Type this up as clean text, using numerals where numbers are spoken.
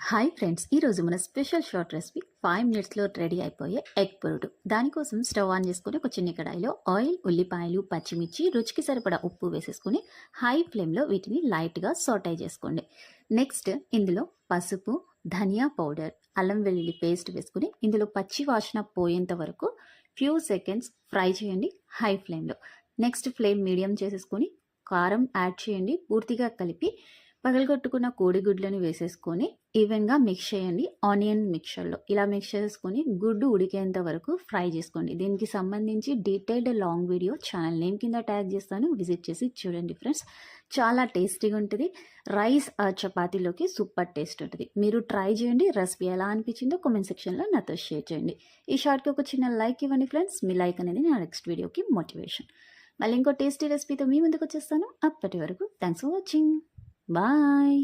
Hi friends, ఈరోజు మన special short recipe 5 మినిట్స్లో రెడీ అయిపోయే ఎగ్ పొరుటు. దానికోసం స్టవ్ ఆన్ చేసుకుని ఒక చిన్న కడాయిలో ఆయిల్, ఉల్లిపాయలు, పచ్చిమిర్చి, రుచికి సరిపడా ఉప్పు వేసేసుకుని హై ఫ్లేమ్లో వీటిని లైట్గా సాటై చేసుకోండి. నెక్స్ట్ ఇందులో పసుపు, ధనియా పౌడర్, అల్లం వెల్లుల్లి పేస్ట్ వేసుకుని ఇందులో పచ్చి వాసన పోయేంత వరకు ఫ్యూ సెకండ్స్ ఫ్రై చేయండి హై ఫ్లేమ్లో. నెక్స్ట్ ఫ్లేమ్ మీడియం చేసేసుకొని కారం యాడ్ చేయండి. పూర్తిగా కలిపి పగలగొట్టుకున్న కోడిగుడ్లను వేసేసుకొని ఈవెన్గా మిక్స్ చేయండి. ఆనియన్ మిక్చర్లో ఇలా మిక్స్ చేసుకొని గుడ్డు ఉడికేంత వరకు ఫ్రై చేసుకోండి. దీనికి సంబంధించి detailed long video channel name కింద ట్యాగ్ చేస్తాను, విజిట్ చేసి చూడండి ఫ్రెండ్స్. చాలా టేస్టీగా ఉంటుంది. రైస్ చపాతీలోకి సూపర్ టేస్ట్ ఉంటుంది. మీరు ట్రై చేయండి. రెసిపీ ఎలా అనిపించిందో కామెంట్ సెక్షన్లో నాతో షేర్ చేయండి. ఈ షార్ట్కి ఒక చిన్న లైక్ ఇవ్వండి ఫ్రెండ్స్. మీ లైక్ అనేది నా నెక్స్ట్ వీడియోకి మోటివేషన్. మళ్ళీ ఇంకో టేస్టీ రెసిపీతో మీ ముందుకు వచ్చేస్తాను. అప్పటి వరకు థ్యాంక్స్ ఫర్ వాచింగ్. Bye.